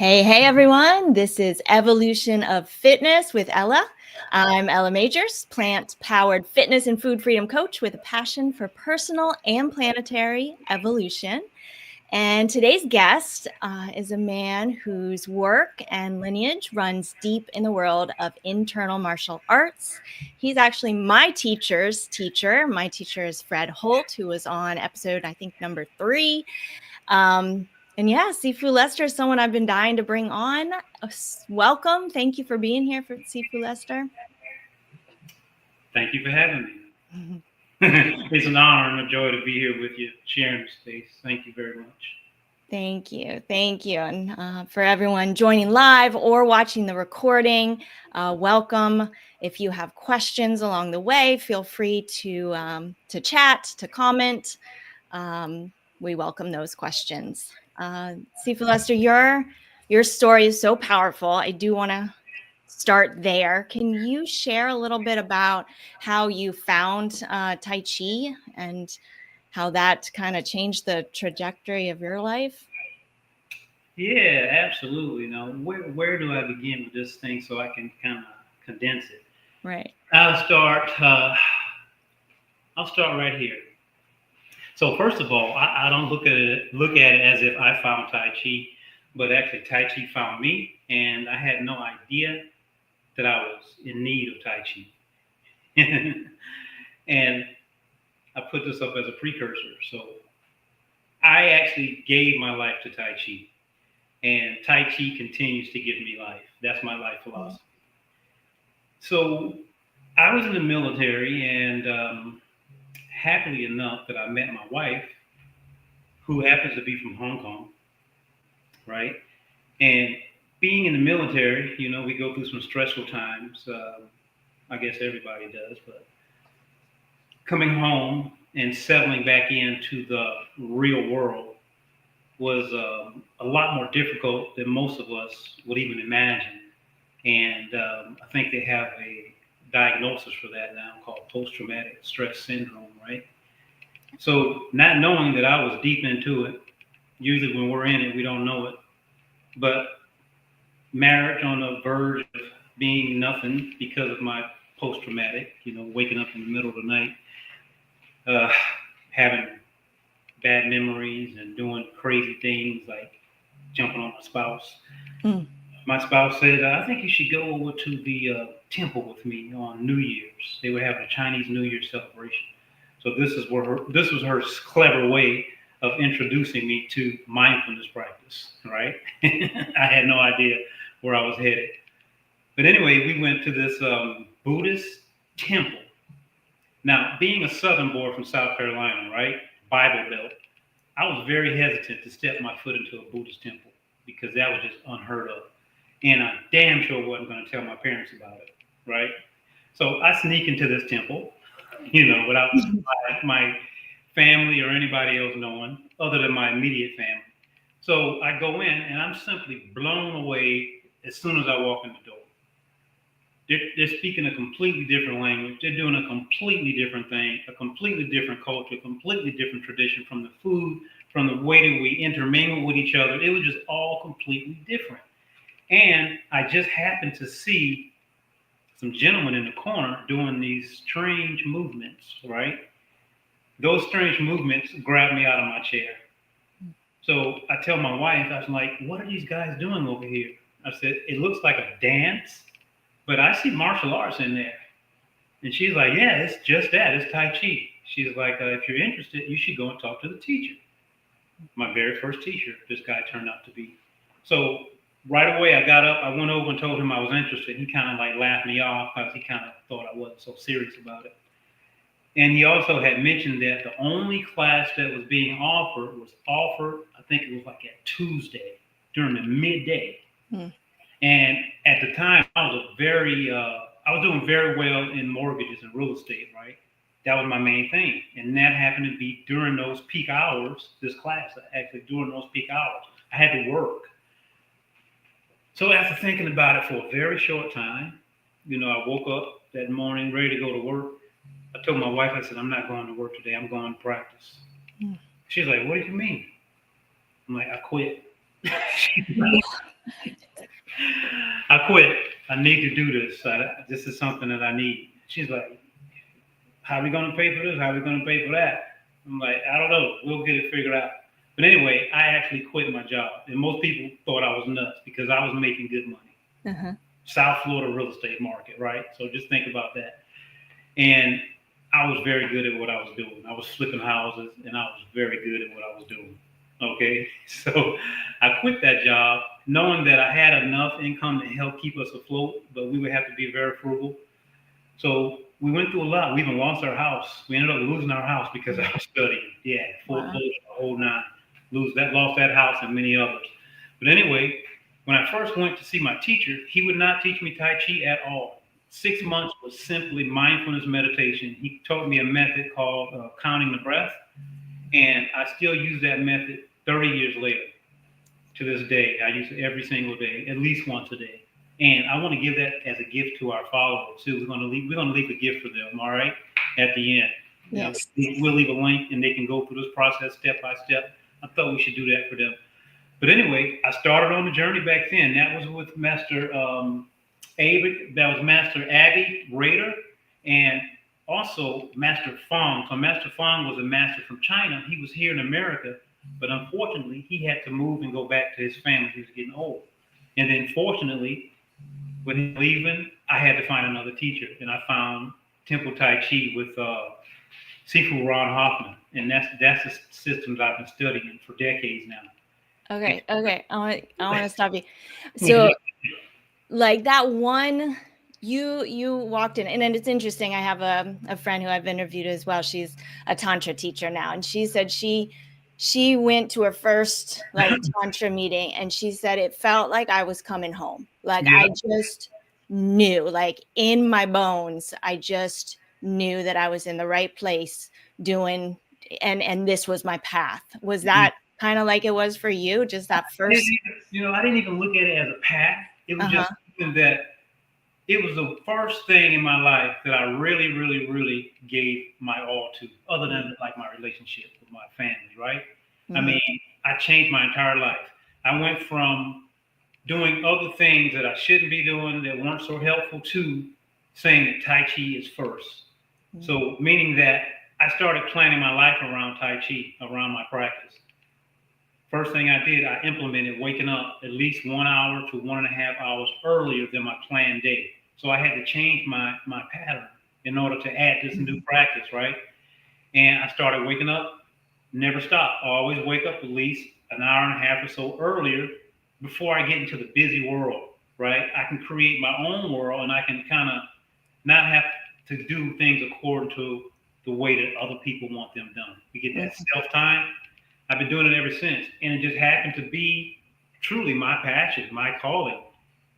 Hey, everyone. This is Evolution of Fitness with Ella. I'm Ella Majors, plant-powered fitness and food freedom coach with a passion for personal and planetary evolution. And today's guest is a man whose work and lineage runs deep in the world of internal martial arts. He's actually my teacher's teacher. My teacher is Fred Holt, who was on episode, I think, number 3. And yeah, Sifu Lester is someone I've been dying to bring on. Welcome. Thank you for being here for Sifu Lester. Thank you for having me. It's an honor and a joy to be here with you, sharing the space. Thank you very much. Thank you. Thank you. And for everyone joining live or watching the recording, welcome. If you have questions along the way, feel free to chat, to comment. We welcome those questions. Sifu Lester, your story is so powerful. I do want to start there. Can you share a little bit about how you found Tai Chi and how that kind of changed the trajectory of your life? Yeah, absolutely. Now, where do I begin with this thing so I can kind of condense it? Right. I'll start. I'll start right here. So first of all, I don't look at it as if I found Tai Chi, but actually Tai Chi found me, and I had no idea that I was in need of Tai Chi. And I put this up as a precursor. So I actually gave my life to Tai Chi, and Tai Chi continues to give me life. That's my life philosophy. So I was in the military, and happily enough that I met my wife, who happens to be from Hong Kong, right? And being in the military, we go through some stressful times. I guess everybody does, but coming home and settling back into the real world was a lot more difficult than most of us would even imagine. And I think they have a diagnosis for that now called post-traumatic stress syndrome, right? So not knowing that I was deep into it, usually when we're in it, we don't know it, but marriage on the verge of being nothing because of my post-traumatic, waking up in the middle of the night, uh, having bad memories and doing crazy things like jumping on my spouse. Mm. My spouse said, I think you should go over to the temple with me on New Year's. They were having a Chinese New Year celebration. So this was her clever way of introducing me to mindfulness practice, right? I had no idea where I was headed. But anyway, we went to this Buddhist temple. Now, being a Southern boy from South Carolina, right, Bible Belt, I was very hesitant to step my foot into a Buddhist temple because that was just unheard of. And I damn sure wasn't going to tell my parents about it, right? So I sneak into this temple, without my family or anybody else knowing, other than my immediate family. So I go in and I'm simply blown away as soon as I walk in the door. They're speaking a completely different language. They're doing a completely different thing, a completely different culture, a completely different tradition, from the food, from the way that we intermingle with each other. It was just all completely different. And I just happened to see some gentlemen in the corner doing these strange movements, right? Those strange movements grabbed me out of my chair. So I tell my wife, I was like, what are these guys doing over here? I said, it looks like a dance, but I see martial arts in there. And she's like, yeah, it's just that. It's Tai Chi. She's like, if you're interested, you should go and talk to the teacher. My very first teacher, this guy turned out to be. So right away, I got up, I went over and told him I was interested. He kind of like laughed me off because he kind of thought I wasn't so serious about it. And he also had mentioned that the only class that was being offered, I think it was like at Tuesday during the midday. Hmm. And at the time, I was doing very well in mortgages and real estate, right? That was my main thing. And that happened to be during those peak hours, this class, actually during those peak hours, I had to work. So after thinking about it for a very short time, I woke up that morning ready to go to work. I told my wife, I said, I'm not going to work today. I'm going to practice. Mm. She's like, what do you mean? I'm like, I quit. I quit. I need to do this. This is something that I need. She's like, how are we going to pay for this? How are we going to pay for that? I'm like, I don't know. We'll get it figured out. But anyway, I actually quit my job. And most people thought I was nuts because I was making good money. Uh-huh. South Florida real estate market, right? So just think about that. And I was very good at what I was doing. I was flipping houses and I was very good at what I was doing. Okay. So I quit that job knowing that I had enough income to help keep us afloat, but we would have to be very frugal. So we went through a lot. We even lost our house. We ended up losing our house because I was studying. Yeah, foreclosure, the whole nine. Lost that house and many others. But anyway, when I first went to see my teacher, he would not teach me Tai Chi at all. 6 months was simply mindfulness meditation. He taught me a method called counting the breath, and I still use that method 30 years later. To this day, I use it every single day, at least once a day. And I want to give that as a gift to our followers too. We're going to leave a gift for them, all right, at the end. Yes. We'll leave a link and they can go through this process step by step. I thought we should do that for them. But anyway, I started on the journey back then. That was with Master Master Abby Rader and also Master Fong. So Master Fong was a master from China. He was here in America, but unfortunately, he had to move and go back to his family. He was getting old. And then fortunately, when he was leaving, I had to find another teacher. And I found Temple Tai Chi with Sifu Ron Hoffman. And that's the systems I've been studying for decades now. Okay. I want to stop you. So, like that one, you walked in, and then it's interesting. I have a friend who I've interviewed as well. She's a tantra teacher now, and she said she went to her first like tantra meeting, and she said it felt like I was coming home. Like I just knew, like in my bones, I just knew that I was in the right place doing, and this was my path. Was that kind of like it was for you, just that first? I didn't even look at it as a path. It was just something that it was the first thing in my life that I really, really, really gave my all to, other than like my relationship with my family, right? I mean, I changed my entire life. I went from doing other things that I shouldn't be doing that weren't so helpful to saying that Tai Chi is first. So meaning that I started planning my life around Tai Chi, around my practice. First thing I did, I implemented waking up at least 1 hour to 1.5 hours earlier than my planned day. So I had to change my pattern in order to add this new practice, right? And I started waking up, never stop. I always wake up at least an hour and a half or so earlier before I get into the busy world, right? I can create my own world and I can kind of not have to do things according to the way that other people want them done. We get that self-time. I've been doing it ever since. And it just happened to be truly my passion, my calling.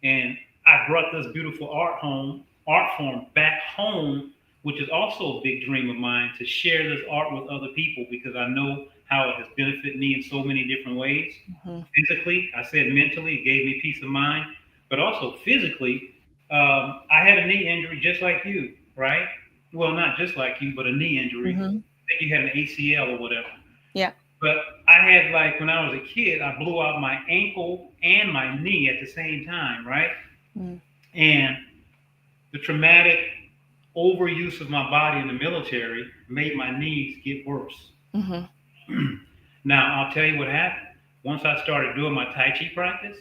And I brought this beautiful art form back home, which is also a big dream of mine, to share this art with other people because I know how it has benefited me in so many different ways. Physically, I said mentally, it gave me peace of mind, but also physically, I had a knee injury just like you, right? Well, not just like you, but a knee injury. I think you had an ACL or whatever. Yeah. But I had like when I was a kid, I blew out my ankle and my knee at the same time, right? And the traumatic overuse of my body in the military made my knees get worse. Now, I'll tell you what happened. Once I started doing my Tai Chi practice,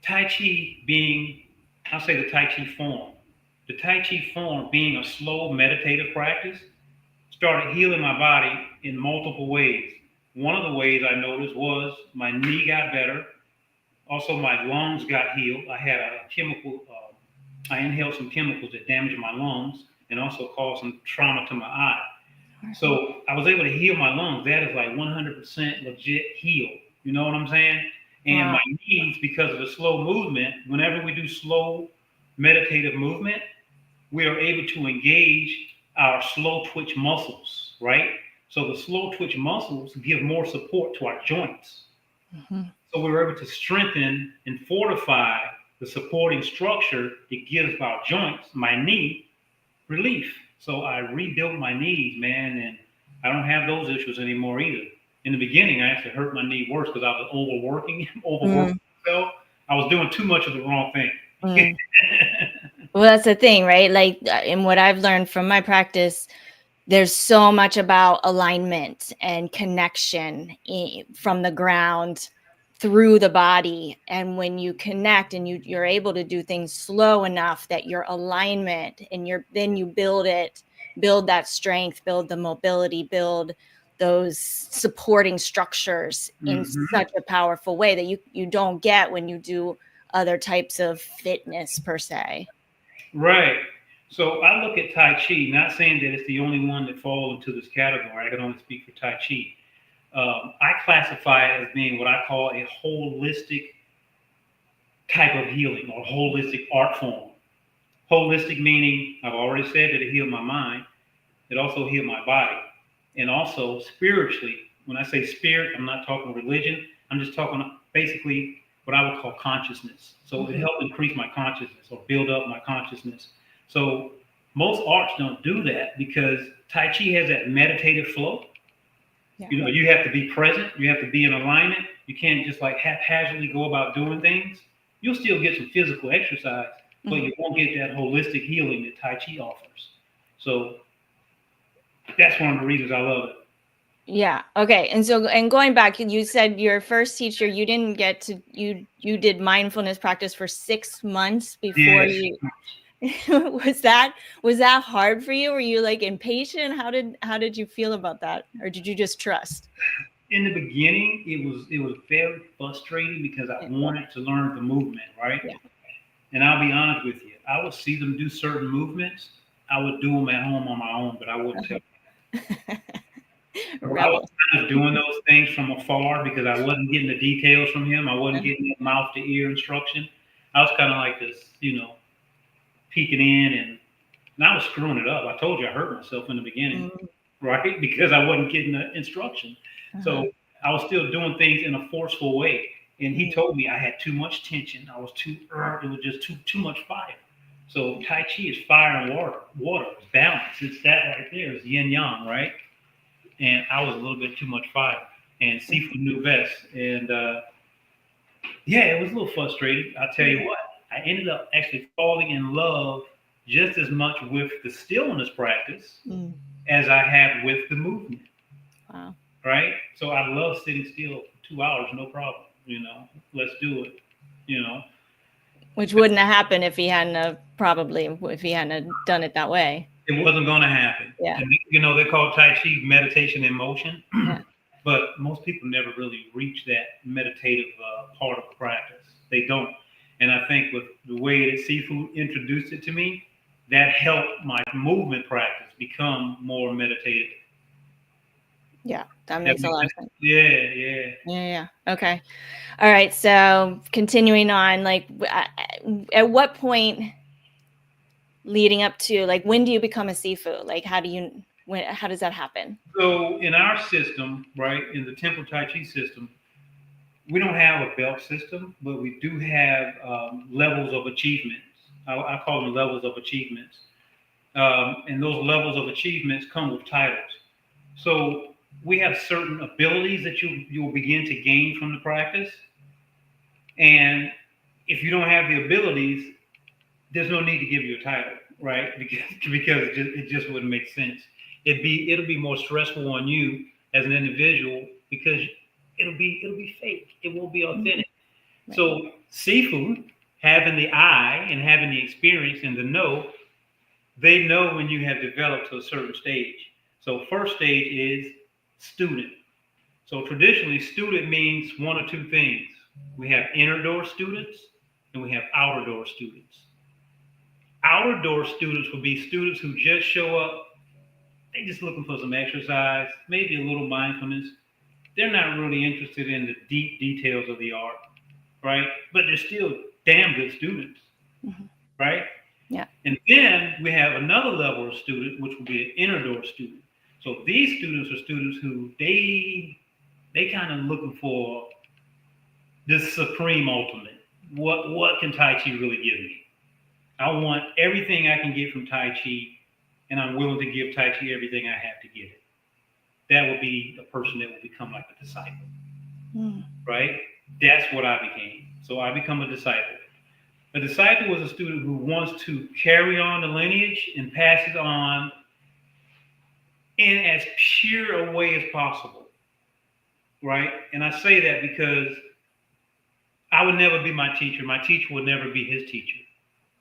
Tai Chi being, I'll say the Tai Chi form. The Tai Chi form being a slow meditative practice started healing my body in multiple ways. One of the ways I noticed was my knee got better. Also, my lungs got healed. I had a chemical, I inhaled some chemicals that damaged my lungs and also caused some trauma to my eye. So I was able to heal my lungs. That is like 100% legit heal. You know what I'm saying? And my knees, because of the slow movement, whenever we do slow meditative movement, we are able to engage our slow twitch muscles, right? So the slow twitch muscles give more support to our joints. So we were able to strengthen and fortify the supporting structure that gives our joints, my knee, relief. So I rebuilt my knees, man, and I don't have those issues anymore either. In the beginning, I actually hurt my knee worse because I was overworking Mm, myself. I was doing too much of the wrong thing. mm. Well, that's the thing, right? Like, and what I've learned from my practice, there's so much about alignment and connection from the ground through the body. And when you connect and you're able to do things slow enough that your alignment and then you build that strength, build the mobility, build those supporting structures in Hmm. such a powerful way that you don't get when you do other types of fitness per se. Right. So I look at Tai Chi, not saying that it's the only one that falls into this category. I can only speak for Tai Chi. I classify it as being what I call a holistic type of healing or holistic art form. Holistic meaning, I've already said that it healed my mind, it also healed my body. And also spiritually, when I say spirit, I'm not talking religion, I'm just talking basically what I would call consciousness. So it Mhm. helped increase my consciousness or build up my consciousness. So most arts don't do that because Tai Chi has that meditative flow. Yeah. You know, you have to be present, you have to be in alignment. You can't just like haphazardly go about doing things. You'll still get some physical exercise, but Mhm. you won't get that holistic healing that Tai Chi offers. So that's one of the reasons I love it. Yeah. Okay. And so, and going back, you said your first teacher, you didn't get to, you did mindfulness practice for 6 months before Yes. you, was that hard for you? Were you like impatient? How did you feel about that? Or did you just trust? In the beginning, it was very frustrating because I Yeah. wanted to learn the movement, right? Yeah. And I'll be honest with you, I would see them do certain movements. I would do them at home on my own, but I wouldn't tell. So I was Rebel. kind of doing those things from afar because I wasn't getting the details from him. I wasn't getting the mouth to ear instruction. I was kind of like this, peeking in and I was screwing it up. I told you I hurt myself in the beginning, Mm, right? Because I wasn't getting the instruction. uh-huh. So I was still doing things in a forceful way. And he Mhm. told me I had too much tension. I was it was just too much fire. So Tai Chi is fire and water. Water is balance. It's that right there. It's yin yang, right? And I was a little bit too much fire. And Sifu knew best. And yeah, it was a little frustrating. I'll tell you what, I ended up actually falling in love just as much with the stillness practice Mm, as I had with the movement, wow. right? So I love sitting still for 2 hours, no problem. Let's do it. You know, Which wouldn't have happened if he hadn't have probably if he hadn't have done it that way. it wasn't going to happen. Yeah. And they call Tai Chi meditation in motion, Yeah. but most people never really reach that meditative part of the practice. They don't. And I think with the way that Sifu introduced it to me, that helped my movement practice become more meditative. Yeah. That That makes a makes lot of sense? sense. Yeah, yeah. Yeah. Yeah. Okay. All right. So continuing on, like, at what point leading up to, like, when do you become a Sifu? Like, how does that happen? So in our system, right, in the Temple Tai Chi system, we don't have a belt system, but we do have levels of achievements. I call them levels of achievements. And those levels of achievements come with titles. So we have certain abilities that you'll begin to gain from the practice, and if you don't have the abilities, there's no need to give you a title, right? Because it just wouldn't make sense. It'll be more stressful on you as an individual because it'll be fake. It won't be Mhm. authentic. Right. So seafood, having the eye and having the experience and the know, they know when you have developed to a certain stage. So first stage is student. So traditionally, student means one or two things. We have inner door students and we have outer door students. Outer door students would be students who just show up, they just looking for some exercise, maybe a little mindfulness. They're not really interested in the deep details of the art, right? But they're still damn good students, Mhm. right? Yeah. And then we have another level of student, which will be an inner door student. So these students are students who they kind of looking for this supreme ultimate. What can Tai Chi really give me? I want everything I can get from Tai Chi, and I'm willing to give Tai Chi everything I have to get it. that would be a person that will become like a disciple, Mm. right? That's what I became. So I become a disciple. A disciple is a student who wants to carry on the lineage and pass it on in as pure a way as possible, right? And I say that because I would never be my teacher. My teacher would never be his teacher,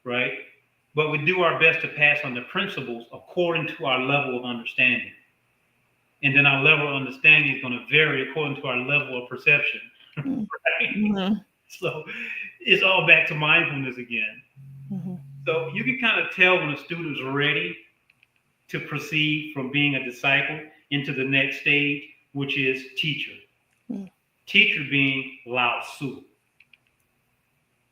right? But we do our best to pass on the principles according to our level of understanding. And then our level of understanding is going to vary according to our level of perception, Mm. right? Mm-hmm. So it's all back to mindfulness again. Mm-hmm. So you can kind of tell when a student's ready to proceed from being a disciple into the next stage, which is teacher. Mm. Teacher being Lao Tzu,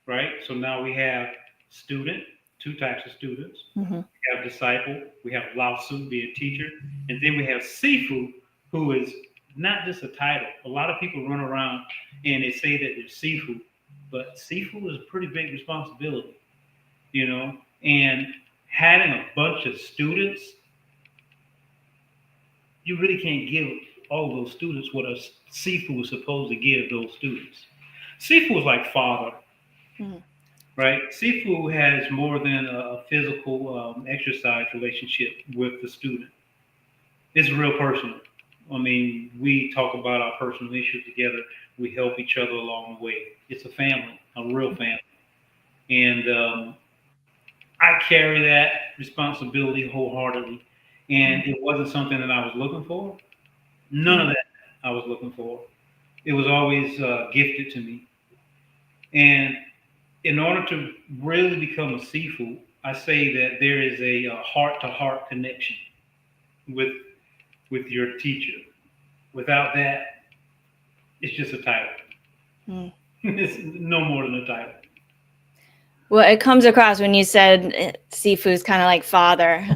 right? So now we have student, two types of students. Mm-hmm. We have disciple, we have Lao Tzu being teacher, and then we have Sifu, who is not just a title. A lot of people run around and they say that they're Sifu, but Sifu is a pretty big responsibility, you know, and having a bunch of students, you really can't give all those students what a Sifu is supposed to give those students. Sifu is like father, Mm-hmm. right? Sifu has more than a physical exercise relationship with the student. It's real personal. I mean, we talk about our personal issues together. We help each other along the way. It's a family, a real family. And I carry that responsibility wholeheartedly. And it wasn't something that I was looking for. None of that I was looking for. It was always gifted to me. And in order to really become a Sifu, I say that there is a heart-to-heart connection with your teacher. Without that, it's just a title. Mm. It's no more than a title. Well, it comes across when you said Sifu's kind of like father.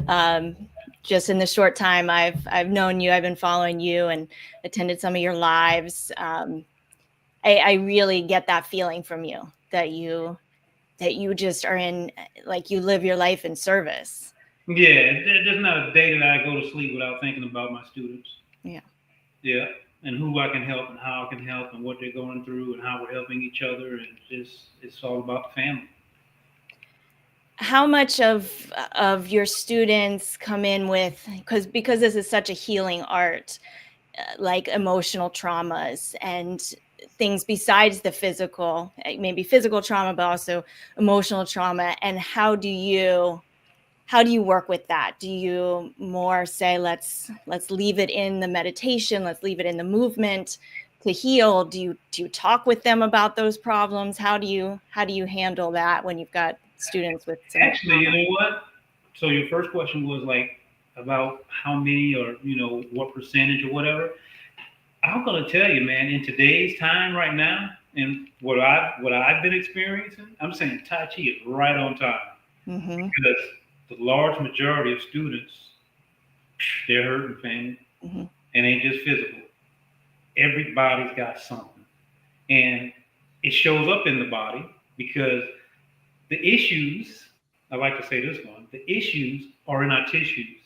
Just in the short time I've known you, I've been following you and attended some of your lives. I really get that feeling from you that you just are in, like, you live your life in service. Yeah, there's not a day that I go to sleep without thinking about my students. Yeah. Yeah, and who I can help and how I can help and what they're going through and how we're helping each other, and it's all about the family. How much of your students come in with, because this is such a healing art, like emotional traumas and things besides the physical, maybe physical trauma, but also emotional trauma, and how do you work with that? Do you more say, let's leave it in the meditation, let's leave it in the movement to heal? Do you talk with them about those problems? How do you handle that when you've got students with some Actually, you trauma? know what? So your first question was like about how many or what percentage or whatever. I'm gonna tell you, man, in today's time right now, and what I've been experiencing, I'm saying Tai Chi is right on time Mm-hmm. because the large majority of students, they're hurting, family, Mm-hmm. and ain't just physical. Everybody's got something, and it shows up in the body because the issues. I like to say this one: the issues are in our tissues,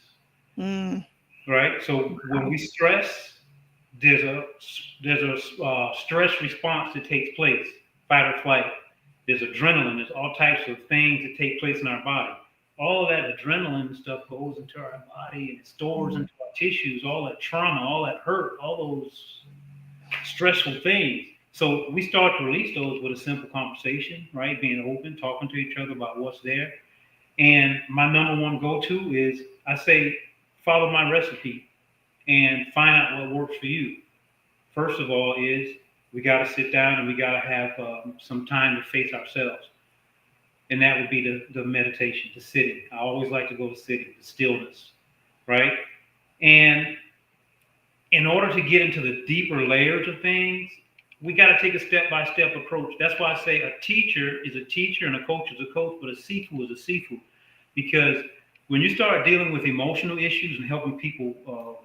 Mm. right? So when we stress, there's a stress response that takes place, fight or flight. There's adrenaline. There's all types of things that take place in our body. All of that adrenaline and stuff goes into our body and it stores into our tissues. All that trauma, all that hurt, all those stressful things. So we start to release those with a simple conversation, right? Being open, talking to each other about what's there. And my number one go-to is I say, follow my recipe and find out what works for you. First of all, is we got to sit down and we got to have some time to face ourselves. And that would be the meditation, the sitting. I always like to go to sitting, the stillness, right? And in order to get into the deeper layers of things, we got to take a step-by-step approach. That's why I say a teacher is a teacher and a coach is a coach, but a Sifu is a Sifu. Because when you start dealing with emotional issues and helping people,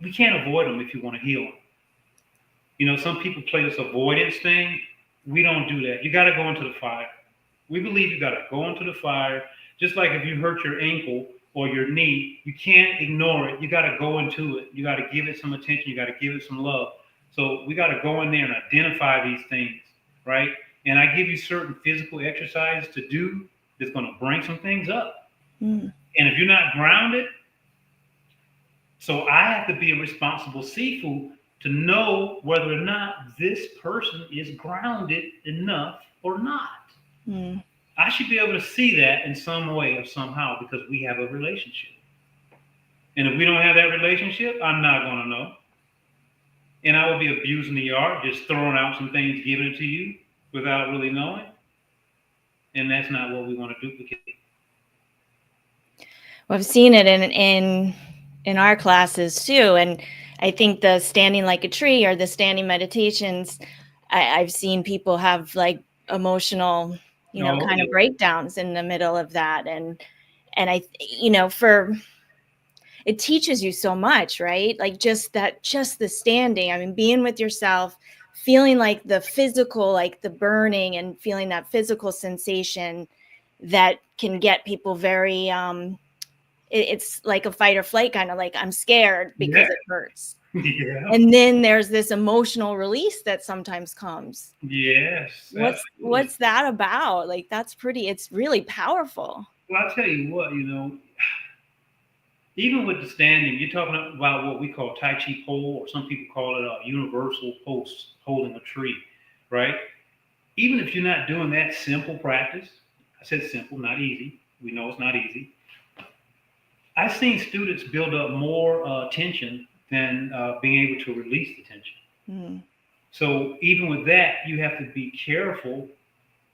we can't avoid them if you want to heal them. You know, some people play this avoidance thing. We don't do that. You got to go into the fire. We believe you got to go into the fire. Just like if you hurt your ankle or your knee, you can't ignore it. You got to go into it. You got to give it some attention. You got to give it some love. So we got to go in there and identify these things, right? And I give you certain physical exercises to do that's going to bring some things up. And if you're not grounded, so I have to be a responsible Sifu to know whether or not this person is grounded enough or not. I should be able to see that in some way or somehow because we have a relationship. And if we don't have that relationship, I'm not going to know. And I will be abusing the yard, just throwing out some things, giving it to you without really knowing. And that's not what we want to duplicate. Well, I've seen it in our classes too. And I think the standing like a tree or the standing meditations, I've seen people have like emotional, kind of breakdowns in the middle of that. And I, it teaches you so much, right? Like just the standing, I mean, being with yourself, feeling like the physical, like the burning and feeling that physical sensation that can get people very, it's like a fight or flight, kind of like I'm scared because it hurts. Yeah. And then there's this emotional release that sometimes comes. Yes. What's that about? Like, it's really powerful. Well, I'll tell you what, even with the standing, you're talking about what we call Tai Chi pole, or some people call it a universal post holding a tree, right? Even if you're not doing that simple practice, I said simple, not easy. We know it's not easy. I've seen students build up more tension than being able to release the tension. So even with that, you have to be careful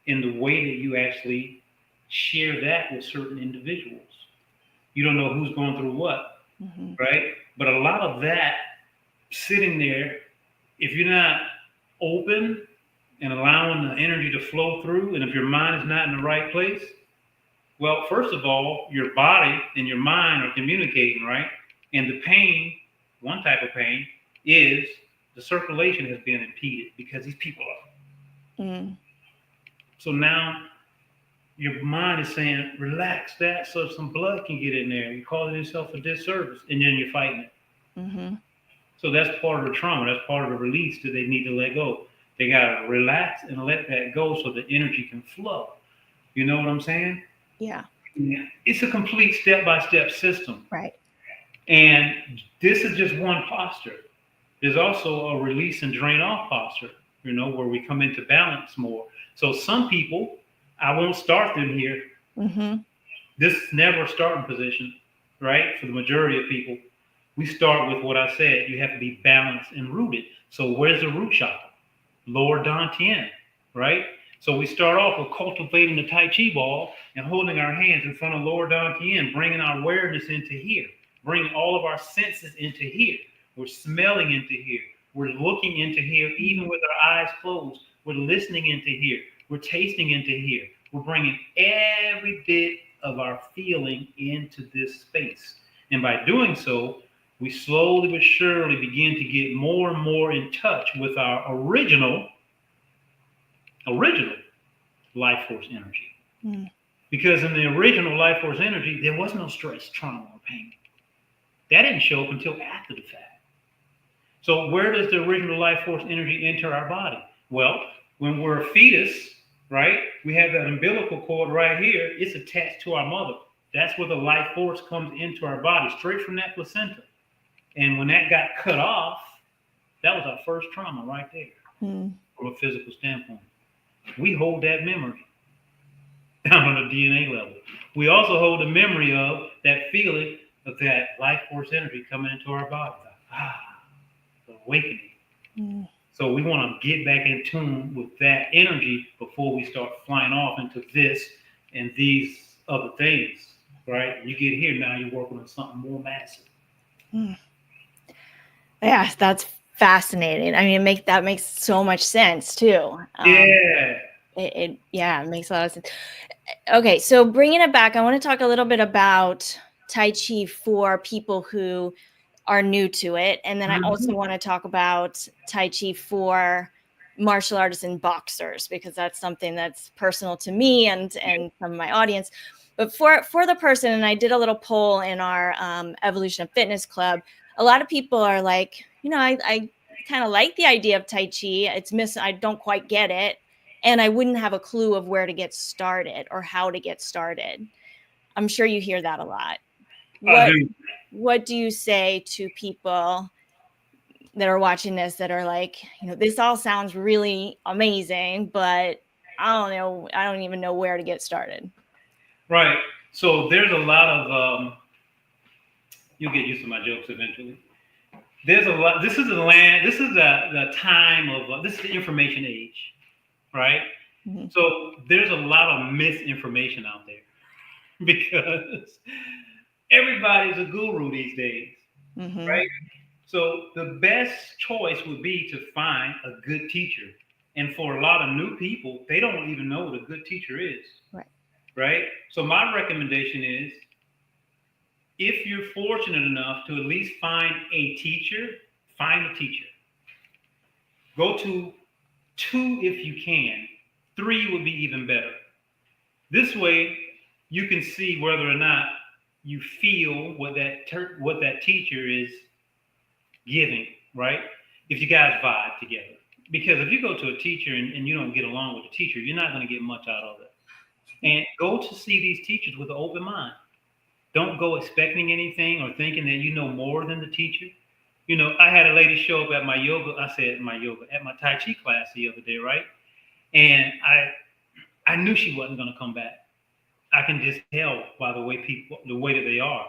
in the way that you actually share that with certain individuals. You don't know who's going through what, right? But a lot of that sitting there, if you're not open and allowing the energy to flow through, and if your mind is not in the right place, well, first of all, your body and your mind are communicating, right? And the pain, one type of pain, is the circulation has been impeded because these people are. So now your mind is saying, relax that so some blood can get in there. You're causing yourself a disservice, and then you're fighting it. So that's part of the trauma. That's part of the release that they need to let go. They got to relax and let that go so the energy can flow. You know what I'm saying? Yeah. It's a complete step-by-step system. Right. And this is just one posture. There's also a release and drain off posture, where we come into balance more. So some people, I won't start them here. This is never a starting position, right? For the majority of people, we start with what I said. You have to be balanced and rooted. So where's the root chakra? Lower dantian, right? So we start off with cultivating the Tai Chi ball and holding our hands in front of lower dantian, bringing our awareness into here, bringing all of our senses into here. We're smelling into here. We're looking into here, even with our eyes closed. We're listening into here. We're tasting into here. We're bringing every bit of our feeling into this space. And by doing so, we slowly but surely begin to get more and more in touch with our original life force energy. Because in the original life force energy, there was no stress, trauma, or pain. That didn't show up until after the fact. So where does the original life force energy enter our body? Well, when we're a fetus, right, we have that umbilical cord right here. It's attached to our mother. That's where the life force comes into our body, straight from that placenta. And when that got cut off, that was our first trauma right there from a physical standpoint. We hold that memory down on a DNA level. We also hold the memory of that feeling of that life force energy coming into our body. The awakening. So we want to get back in tune with that energy before we start flying off into this and these other things, right? You get here, now you're working on something more massive. Yeah, that's fascinating. I mean, that makes so much sense too. It makes a lot of sense. Okay, so bringing it back, I want to talk a little bit about Tai Chi for people who are new to it, and then I also want to talk about Tai Chi for martial artists and boxers, because that's something that's personal to me and from my audience. But for the person, and I did a little poll in our Evolution of Fitness Club, a lot of people are like, I kind of like the idea of Tai Chi. I don't quite get it. And I wouldn't have a clue of where to get started or how to get started. I'm sure you hear that a lot. What do you say to people that are watching this that are like, this all sounds really amazing, but I don't know. I don't even know where to get started. Right. So there's a lot of, you'll get used to my jokes eventually. There's a lot. This is the time of, this is the information age, right? Mm-hmm. So there's a lot of misinformation out there because everybody's a guru these days, mm-hmm. right? So the best choice would be to find a good teacher. And for a lot of new people, they don't even know what a good teacher is. Right? So my recommendation is, if you're fortunate enough to at least find a teacher, find a teacher. Go to 2 if you can. 3 would be even better. This way, you can see whether or not you feel what that teacher is giving, right? If you guys vibe together. Because if you go to a teacher and you don't get along with the teacher, you're not going to get much out of it. And go to see these teachers with an open mind. Don't go expecting anything or thinking that you know more than the teacher. I had a lady show up at my Tai Chi class the other day, right? And I knew she wasn't going to come back. I can just tell by the way that they are.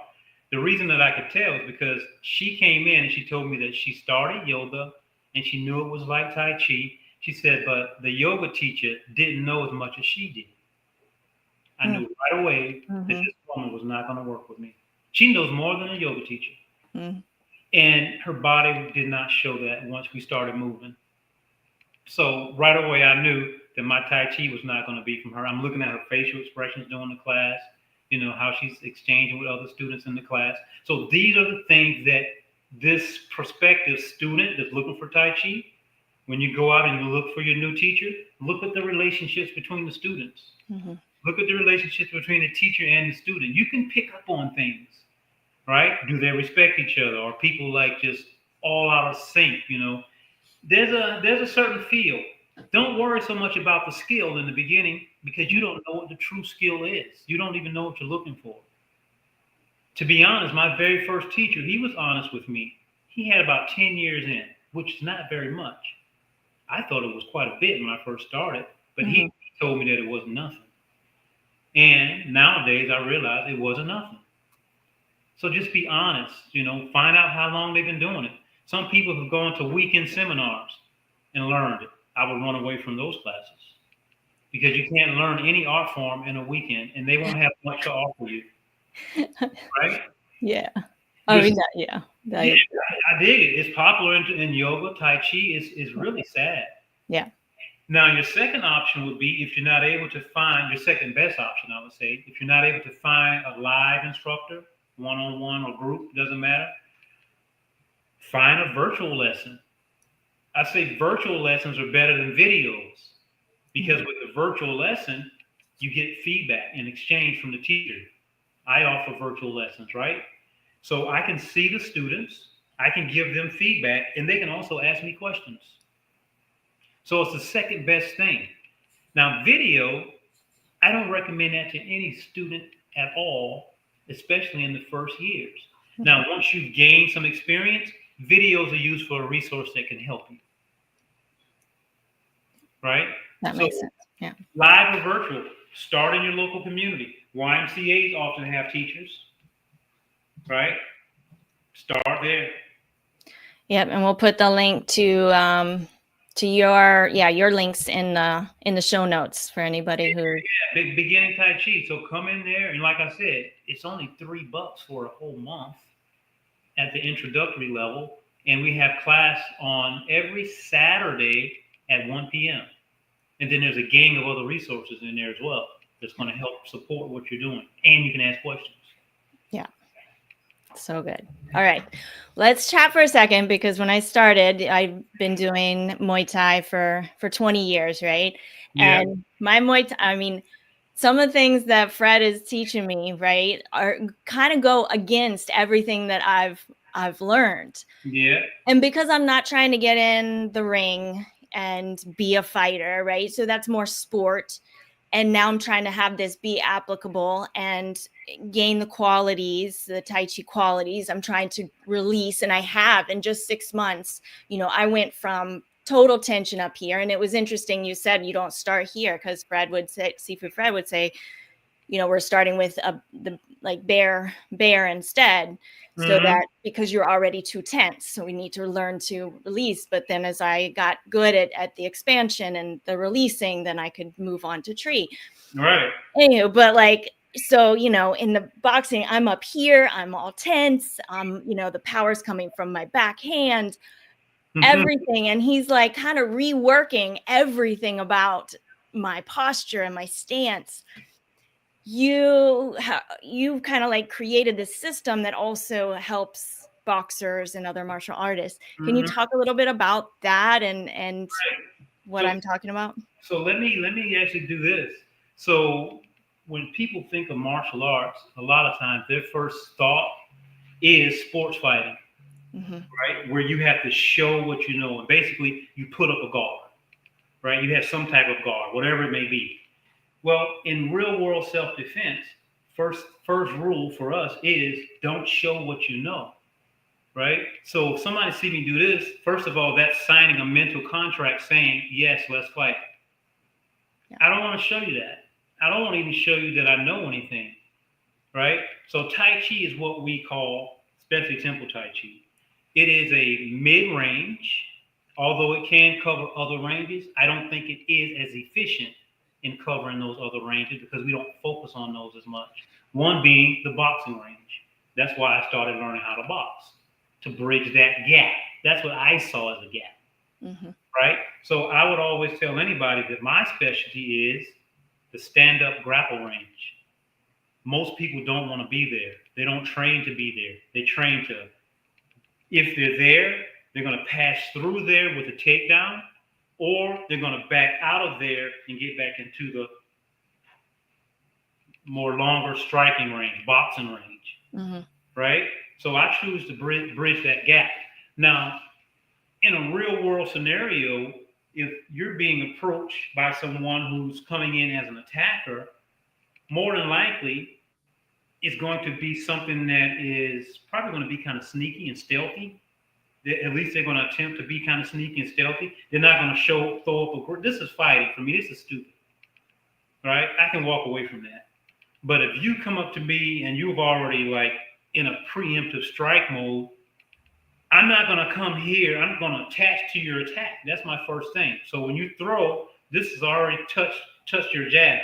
The reason that I could tell is because she came in and she told me that she started yoga and she knew it was like Tai Chi. She said, but the yoga teacher didn't know as much as she did. I knew right away that this woman was not going to work with me. She knows more than a yoga teacher. Mm. And her body did not show that once we started moving. So right away, I knew that my Tai Chi was not going to be from her. I'm looking at her facial expressions during the class, how she's exchanging with other students in the class. So these are the things that this prospective student that's looking for Tai Chi, when you go out and you look for your new teacher, look at the relationships between the students. Mm-hmm. Look at the relationships between the teacher and the student. You can pick up on things, right? Do they respect each other? Or people like just all out of sync? There's a certain feel. Don't worry so much about the skill in the beginning because you don't know what the true skill is. You don't even know what you're looking for. To be honest, my very first teacher, he was honest with me. He had about 10 years in, which is not very much. I thought it was quite a bit when I first started, but he told me that it wasn't nothing. And nowadays, I realize it wasn't nothing. So just be honest, find out how long they've been doing it. Some people have gone to weekend seminars and learned it. I would run away from those classes because you can't learn any art form in a weekend and they won't have much to offer you. Right? Yeah. I dig it. It's popular in yoga. Tai Chi is really sad. Yeah. Now, your second option would be, if you're not able to find, your second best option, I would say, if you're not able to find a live instructor, one-on-one or group, doesn't matter, find a virtual lesson. I say virtual lessons are better than videos because with the virtual lesson, you get feedback in exchange from the teacher. I offer virtual lessons, right? So I can see the students, I can give them feedback, and they can also ask me questions. So it's the second best thing. Now, video, I don't recommend that to any student at all, especially in the first years. Now, once you've gained some experience, videos are used for a resource that can help you. Right? That makes sense. Yeah. Live or virtual, start in your local community. YMCAs often have teachers. Right? Start there. Yep, and we'll put the link to your links in the show notes for anybody who beginning Tai Chi. So come in there, and like I said, it's only $3 for a whole month at the introductory level, and we have class on every Saturday at 1 p.m. And then there's a gang of other resources in there as well that's going to help support what you're doing, and you can ask questions. Yeah. So good. All right. Let's chat for a second because when I started, I've been doing Muay Thai for 20 years, right? Yeah. And my Muay Thai, some of the things that Fred is teaching me, right, are kind of go against everything that I've learned. Yeah. And because I'm not trying to get in the ring and be a fighter, right? So that's more sport. And now I'm trying to have this be applicable and gain the qualities, the Tai Chi qualities I'm trying to release. And I have in just 6 months. I went from total tension up here. And it was interesting. You said you don't start here, because Sifu Fred would say, we're starting with the like bear instead. So that, because you're already too tense, so we need to learn to release. But then as I got good at the expansion and the releasing, then I could move on to tree. Right. Anyway, but like, so, in the boxing, I'm up here, I'm all tense. The power's coming from my backhand, everything. And he's like kind of reworking everything about my posture and my stance. You kind of like created this system that also helps boxers and other martial artists. Can you talk a little bit about that and what I'm talking about? So let me actually do this. So when people think of martial arts, a lot of times their first thought is sports fighting, right? Where you have to show what you know, and basically you put up a guard, right? You have some type of guard, whatever it may be. Well, in real world self-defense, first rule for us is don't show what you know, right? So if somebody see me do this, first of all, that's signing a mental contract saying, yes, let's fight. Yeah. I don't want to show you that. I don't want to even show you that I know anything, right? So Tai Chi is what we call, especially Temple Tai Chi. It is a mid-range, although it can cover other ranges. I don't think it is as efficient in covering those other ranges because we don't focus on those as much. One being the boxing range. That's why I started learning how to box, to bridge that gap. That's what I saw as a gap, right? So I would always tell anybody that my specialty is the stand-up grapple range. Most people don't want to be there. They don't train to be there. They train to, if they're there, they're going to pass through there with a takedown, or they're going to back out of there and get back into the more longer striking range, boxing range, right? So I choose to bridge that gap. Now, in a real world scenario, if you're being approached by someone who's coming in as an attacker, more than likely, it's going to be something that is probably going to be kind of sneaky and stealthy. At least they're going to attempt to be kind of sneaky and stealthy. They're not going to throw up this is fighting. For me, this is stupid. Right? I can walk away from that. But if you come up to me and you've already like in a preemptive strike mode, I'm not going to come here. I'm going to attach to your attack. That's my first thing. So when you throw, this has already touched your jab.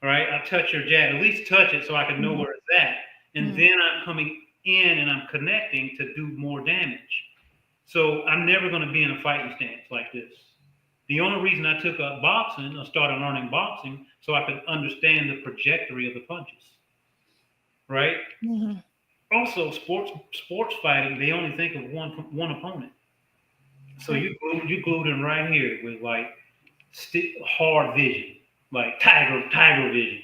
All right? I touch your jab. At least touch it so I can know where it's at. And then I'm coming in and I'm connecting to do more damage. So I'm never going to be in a fighting stance like this. The only reason I took up boxing or started learning boxing so I could understand the trajectory of the punches, right? Also, sports fighting, they only think of one opponent. So you glued in right here with like hard vision, like tiger vision.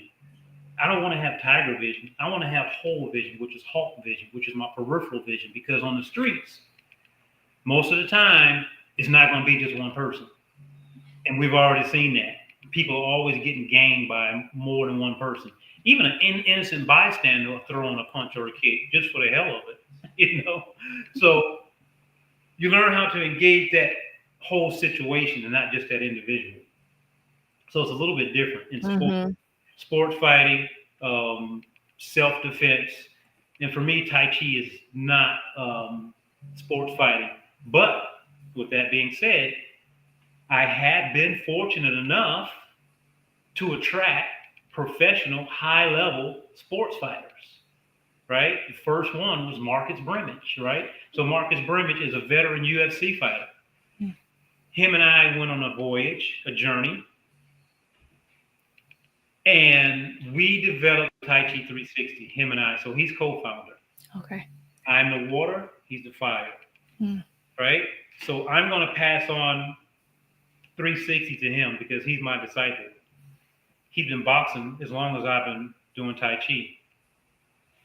I don't want to have tiger vision. I want to have whole vision, which is hawk vision, which is my peripheral vision. Because on the streets, most of the time, it's not going to be just one person. And we've already seen that. People are always getting gamed by more than one person. Even an innocent bystander will throw in a punch or a kick just for the hell of it, So you learn how to engage that whole situation and not just that individual. So it's a little bit different in sports fighting, self-defense. And for me, Tai Chi is not sports fighting. But with that being said, I had been fortunate enough to attract professional, high-level sports fighters, right? The first one was Marcus Brimage, right? So Marcus Brimage is a veteran UFC fighter. Him and I went on a voyage, a journey, and we developed Tai Chi 360, him and I. So he's co-founder. Okay. I'm the water, he's the fire, right? So I'm going to pass on 360 to him because he's my disciple. he's been boxing as long as I've been doing Tai Chi.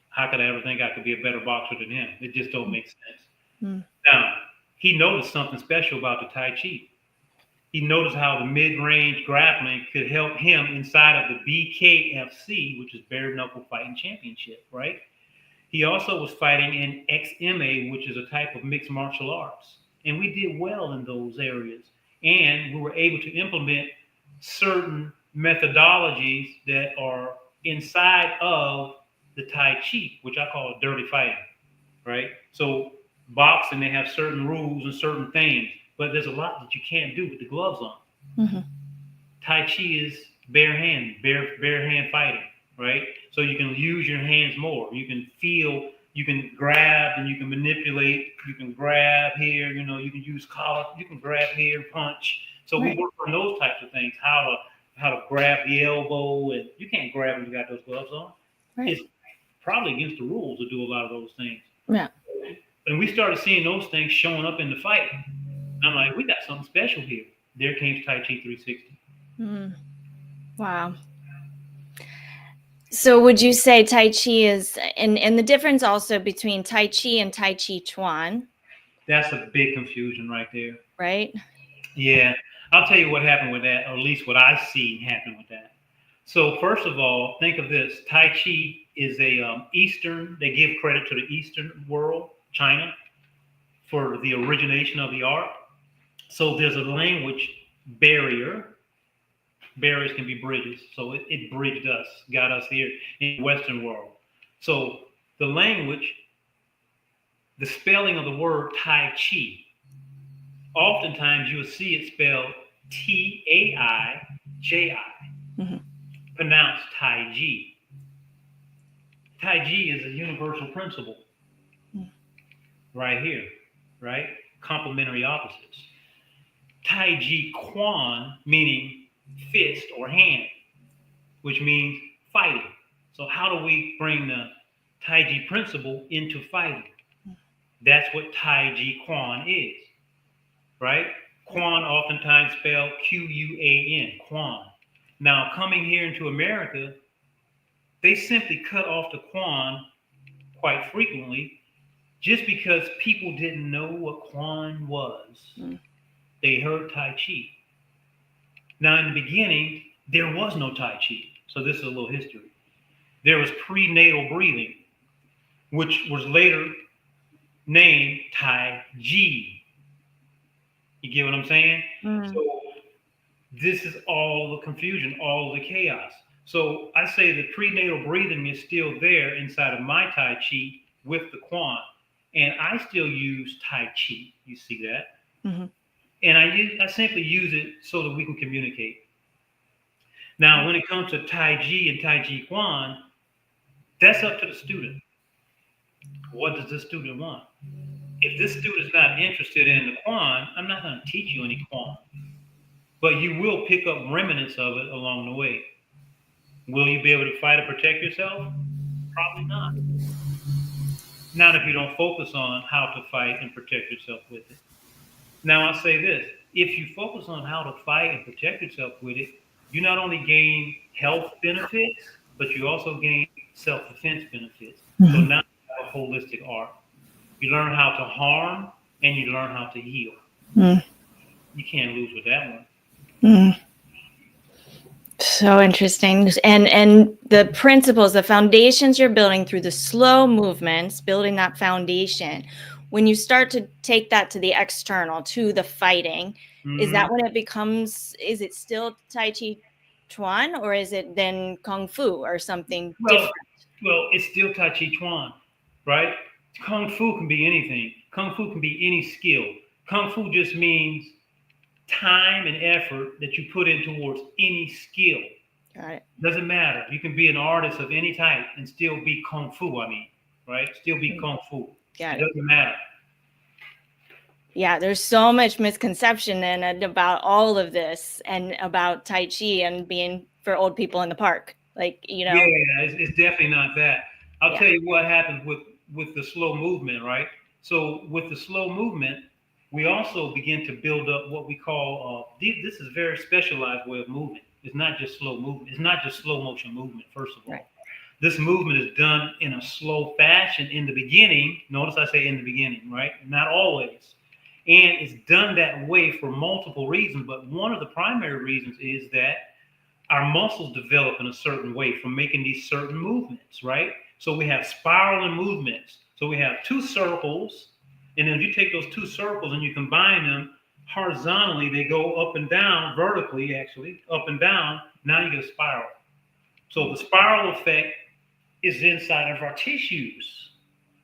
How could I ever think I could be a better boxer than him? It just don't make sense. Mm. Now, he noticed something special about the Tai Chi. He noticed how the mid-range grappling could help him inside of the BKFC, which is Bare Knuckle Fighting Championship, right? He also was fighting in XMA, which is a type of mixed martial arts. And we did well in those areas. And we were able to implement certain methodologies that are inside of the Tai Chi, which I call dirty fighting, right? So boxing, they have certain rules and certain things, but there's a lot that you can't do with the gloves on. Mm-hmm. Tai Chi is bare hand fighting, right? So you can use your hands more. You can feel, you can grab and you can manipulate. You can grab here, you know, you can use collar, you can grab here, punch. So we work on those types of things, how to grab the elbow, and you can't grab when you got those gloves on. Right. It's probably against the rules to do a lot of those things. Yeah. And we started seeing those things showing up in the fight. I'm like, we got something special here. There came Tai Chi 360. Mm. Wow. So would you say Tai Chi is, and the difference also between Tai Chi and Tai Chi Chuan? That's a big confusion right there. Right? Yeah. I'll tell you what happened with that, or at least what I've seen happen with that. So first of all, think of this. Tai Chi is a Eastern, they give credit to the Eastern world, China, for the origination of the art. So there's a language barrier. Barriers can be bridges. So it bridged us, got us here in the Western world. So the language, the spelling of the word Tai Chi, oftentimes you'll see it spelled Taiji, Mm-hmm. pronounced Tai Chi. Tai Chi is a universal principle right here, right? Complementary opposites. Tai Chi Quan, meaning fist or hand, which means fighting. So how do we bring the Tai Chi principle into fighting? That's what Tai Chi Quan is, right? Quan oftentimes spelled Quan, Quan. Now, coming here into America, they simply cut off the Quan quite frequently just because people didn't know what Quan was. They heard Tai Chi. Now, in the beginning, there was no Tai Chi. So this is a little history. There was prenatal breathing, which was later named Tai Chi. You get what I'm saying? So this is all the confusion, all the chaos. So I say the prenatal breathing is still there inside of my Tai Chi with the Quan. And I still use Tai Chi. You see that? Mm-hmm. And I simply use it so that we can communicate. Now, when it comes to Tai Chi and Tai Chi Quan, that's up to the student. What does the student want? If this student's not interested in the Quan, I'm not going to teach you any Quan. But you will pick up remnants of it along the way. Will you be able to fight or protect yourself? Probably not. Not if you don't focus on how to fight and protect yourself with it. Now, I'll say this. If you focus on how to fight and protect yourself with it, you not only gain health benefits, but you also gain self-defense benefits. Mm-hmm. So now you have a holistic art. You learn how to harm and you learn how to heal. Mm. You can't lose with that one. Mm. So interesting. And the principles, the foundations you're building through the slow movements, building that foundation, when you start to take that to the external, to the fighting, is that when it becomes, is it still Tai Chi Chuan or is it then Kung Fu or something different? Well, it's still Tai Chi Chuan, right? Kung Fu can be anything. Kung Fu can be any skill. Kung Fu just means time and effort that you put in towards any skill. Got it. Doesn't matter. You can be an artist of any type and still be Kung Fu, right? Still be Kung Fu. It doesn't matter. Yeah, there's so much misconception then about all of this and about Tai Chi and being for old people in the park. Like, you know. Yeah, it's definitely not that. I'll tell you what happens with the slow movement, right? So with the slow movement, we also begin to build up what we call, this is a very specialized way of moving. It's not just slow movement. It's not just slow motion movement, first of all. Right. This movement is done in a slow fashion in the beginning. Notice I say in the beginning, right? Not always. And it's done that way for multiple reasons. But one of the primary reasons is that our muscles develop in a certain way from making these certain movements, right? So we have spiraling movements. So we have two circles. And then if you take those two circles and you combine them horizontally, they go up and down, vertically, actually, up and down. Now you get a spiral. So the spiral effect is inside of our tissues,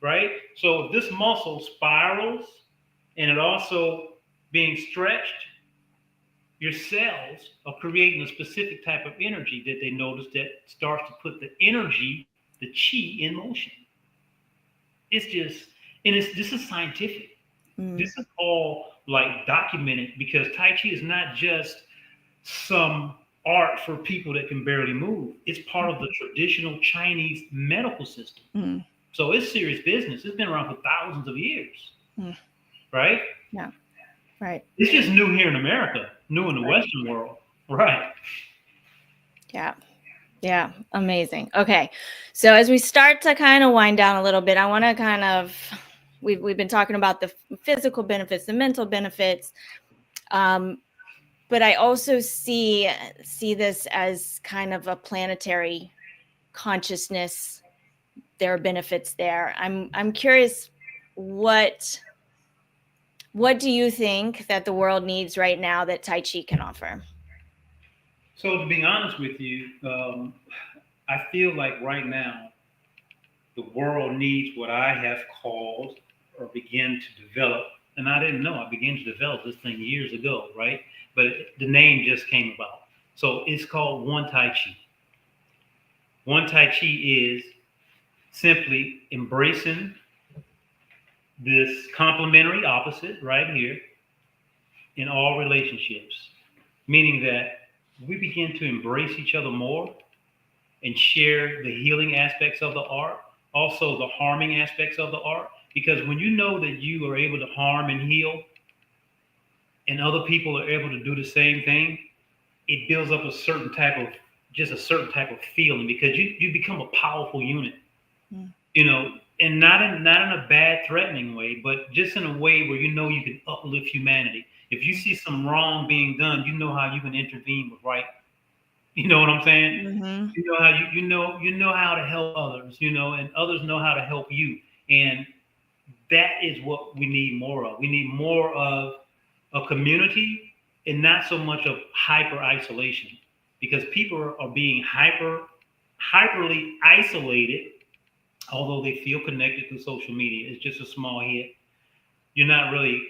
right? So if this muscle spirals and it also being stretched, your cells are creating a specific type of energy that they notice that starts to put the energy, the chi, in motion. It's just, and this is scientific. This is all like documented, because Tai Chi is not just some art for people that can barely move. It's part of the traditional Chinese medical system. So it's serious business. It's been around for thousands of years, right? Yeah, right. It's just new here in America, new in the Western world, right? Yeah. Yeah. Amazing. Okay. So as we start to kind of wind down a little bit, I want to kind of, we've been talking about the physical benefits, the mental benefits. But I also see this as kind of a planetary consciousness. There are benefits there. I'm curious, what do you think that the world needs right now that Tai Chi can offer? So to be honest with you, I feel like right now the world needs what I have called or begin to develop. And I didn't know, I began to develop this thing years ago, right? But the name just came about. So it's called One Tai Chi. One Tai Chi is simply embracing this complementary opposite right here in all relationships, meaning that we begin to embrace each other more and share the healing aspects of the art, also the harming aspects of the art. Because when you know that you are able to harm and heal, and other people are able to do the same thing, it builds up a certain type of feeling, because you become a powerful unit, you know, and not in a bad, threatening way, but just in a way where you know you can uplift humanity. If you see some wrong being done, you know how you can intervene with right. You know what I'm saying? You know how you know how to help others, you know, and others know how to help you. And that is what we need more of. We need more of a community, and not so much of hyper isolation, because people are being hyperly isolated, although they feel connected through social media. It's just a small hit. You're not really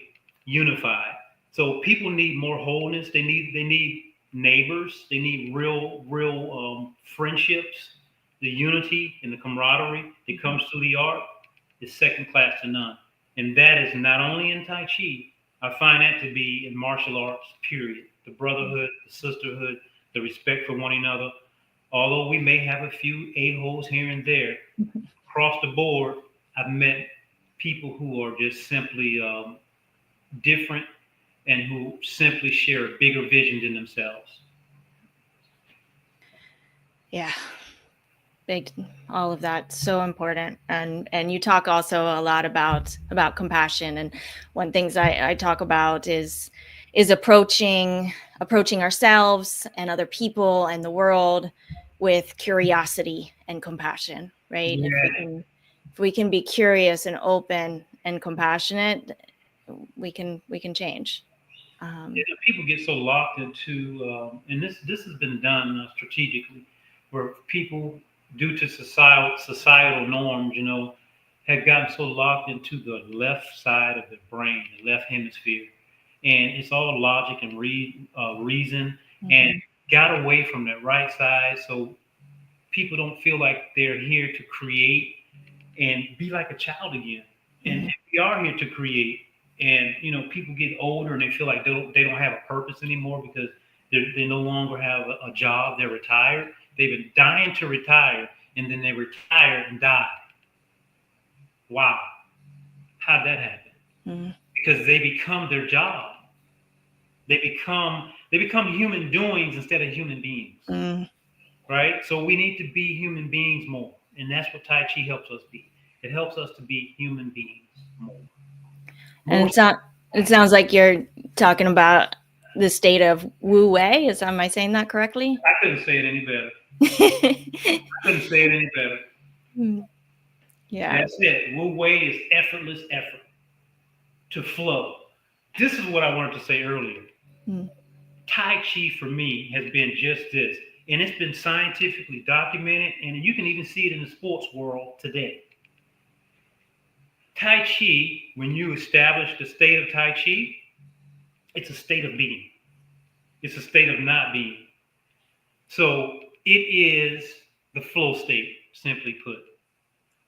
unified. So people need more wholeness. They need neighbors. They need real friendships. The unity and the camaraderie that comes through the art is second class to none. And that is not only in Tai Chi. I find that to be in martial arts, period. The brotherhood, the sisterhood, the respect for one another. Although we may have a few a-holes here and there, across the board, I've met people who are just simply different, and who simply share a bigger vision than themselves. Yeah. All of that, so important. And you talk also a lot about compassion, and one things I talk about is approaching ourselves and other people and the world with curiosity and compassion, right? Yeah. If we can be curious and open and compassionate, we can change. People get so locked into, and this has been done strategically, where people, due to societal norms, you know, have gotten so locked into the left side of the brain, the left hemisphere, and it's all logic and reason, and got away from that right side. So people don't feel like they're here to create and be like a child again. And we are here to create. And you know, people get older and they feel like they don't have a purpose anymore, because they no longer have a job. They're retired. They've been dying to retire, and then they retire and die. Wow, how'd that happen? Because they become their job. They become human doings instead of human beings. Right? So we need to be human beings more. And that's what Tai Chi helps us be. It helps us to be human beings more. And it sounds like you're talking about the state of Wu Wei. Am I saying that correctly? I couldn't say it any better. Yeah. That's it. Wu Wei is effortless effort to flow. This is what I wanted to say earlier. Tai Chi for me has been just this. And it's been scientifically documented, and you can even see it in the sports world today. Tai Chi, when you establish the state of Tai Chi, it's a state of being. It's a state of not being. So it is the flow state, simply put.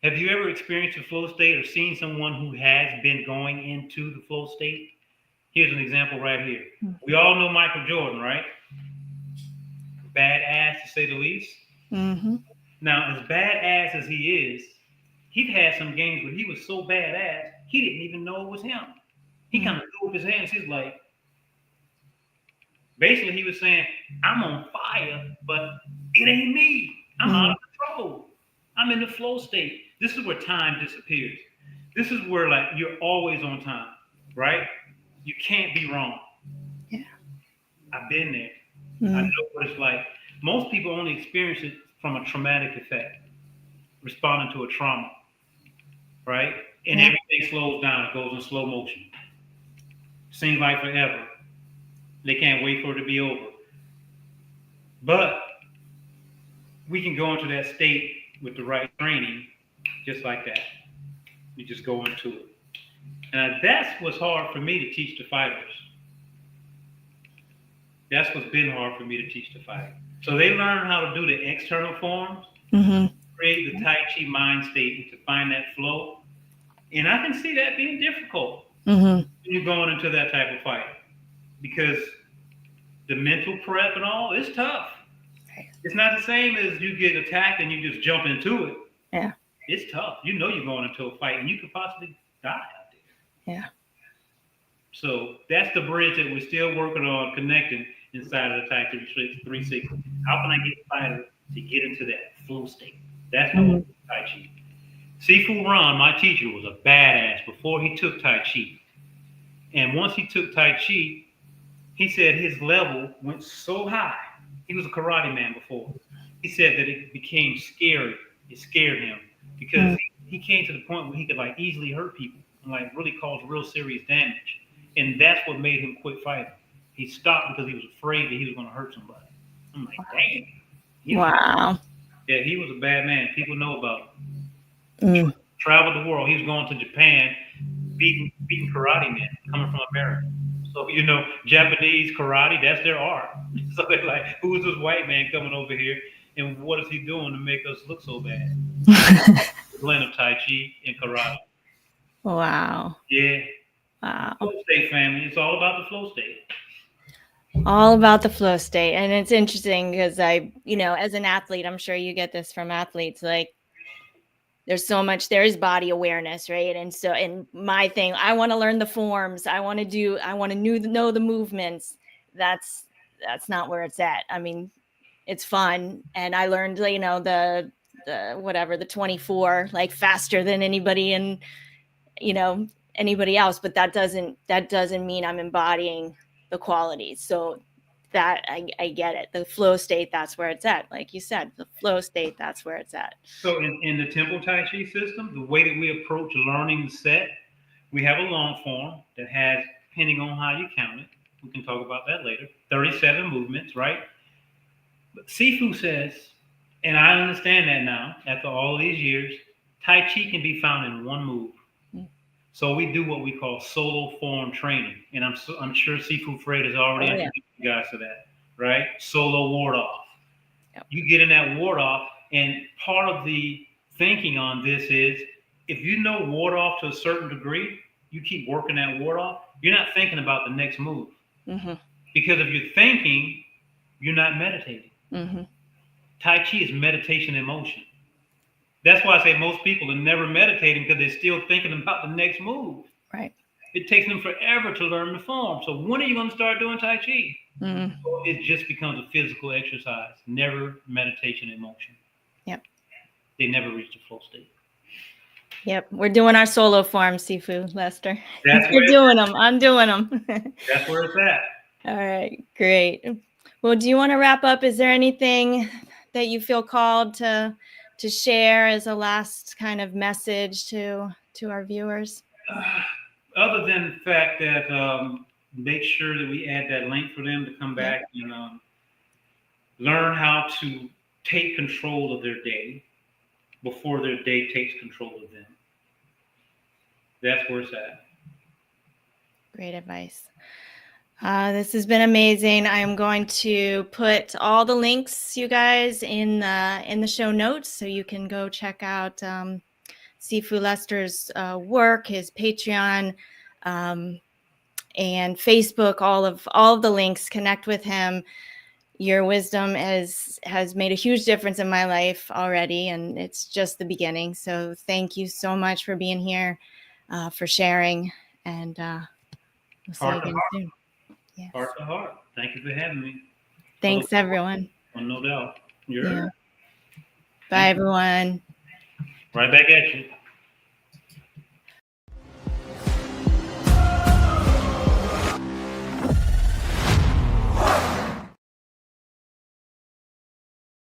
Have you ever experienced a flow state or seen someone who has been going into the flow state? Here's an example right here. We all know Michael Jordan, right? Badass, to say the least. Now, as badass as he is, he'd had some games where he was so badass, he didn't even know it was him. He kind of threw up his hands. He's like, basically, he was saying, I'm on fire, but it ain't me. I'm out of control. I'm in the flow state. This is where time disappears. This is where, like, you're always on time, right? You can't be wrong. Yeah. I've been there. I know what it's like. Most people only experience it from a traumatic effect, responding to a trauma, right? And everything slows down. It goes in slow motion. Seems like forever. They can't wait for it to be over. But we can go into that state with the right training, just like that. We just go into it. And that's what's hard for me to teach the fighters. That's what's been hard for me to teach the fighters. So they learn how to do the external forms, create the Tai Chi mind state, and to find that flow. And I can see that being difficult when you're going into that type of fight, because the mental prep and all is tough. It's not the same as you get attacked and you just jump into it. Yeah. It's tough. You know you're going into a fight and you could possibly die out there. Yeah. So that's the bridge that we're still working on connecting inside of the Tai Chi 360. How can I get fighters to get into that flow state? That's the whole Tai Chi. Sifu Ron, my teacher, was a badass before he took Tai Chi. And once he took Tai Chi, he said his level went so high. He was a karate man before. He said that it became scary. It scared him because he came to the point where he could like easily hurt people and like really cause real serious damage. And that's what made him quit fighting. He stopped because he was afraid that he was going to hurt somebody. I'm like, dang. Wow. Yeah, he was a bad man. People know about him. Traveled the world. He was going to Japan, beating karate men coming from America. So, you know, Japanese karate, that's their art. So they're like, who is this white man coming over here? And what is he doing to make us look so bad? Blend of Tai Chi and karate. Wow. Yeah. Wow. Flow state, family. It's all about the flow state. All about the flow state. And it's interesting because as an athlete, I'm sure you get this from athletes, like there's so much, there is body awareness, right? And so, and my thing, I want to learn the forms. I want to know the movements. That's not where it's at. I mean, it's fun. And I learned, the 24, like faster than anybody and, anybody else, but that doesn't mean I'm embodying the qualities. So that I get it. The flow state, that's where it's at. Like you said, the flow state, that's where it's at. So in the Temple Tai Chi system, the way that we approach learning the set, we have a long form that has, depending on how you count it, we can talk about that later, 37 movements, right? But Sifu says, and I understand that now, after all these years, Tai Chi can be found in one move. So we do what we call solo form training. And I'm sure Sifu Freight has already introduced you guys to that, right? Solo ward off. Yep. You get in that ward off, and part of the thinking on this is if you know ward off to a certain degree, you keep working that ward off, you're not thinking about the next move. Because if you're thinking, you're not meditating. Tai Chi is meditation in motion. That's why I say most people are never meditating because they're still thinking about the next move. Right. It takes them forever to learn the form. So when are you going to start doing Tai Chi? Mm. It just becomes a physical exercise, never meditation in motion. Yep. They never reach the flow state. Yep. We're doing our solo forms, Sifu Lester. That's You're doing them. I'm doing them. That's where it's at. All right. Great. Well, do you want to wrap up? Is there anything that you feel called to share as a last kind of message to our viewers? Other than the fact that make sure that we add that link for them to come back and learn how to take control of their day before their day takes control of them. That's where it's at. Great advice. This has been amazing. I'm going to put all the links, you guys, in the show notes, so you can go check out Sifu Lester's work, his Patreon, and Facebook. All of the links. Connect with him. Your wisdom has made a huge difference in my life already, and it's just the beginning. So thank you so much for being here, for sharing, and we'll see you again soon. Yes. Heart to heart. Thank you for having me. Thanks, everyone. No doubt. Yeah. Bye, everyone. Right back at you.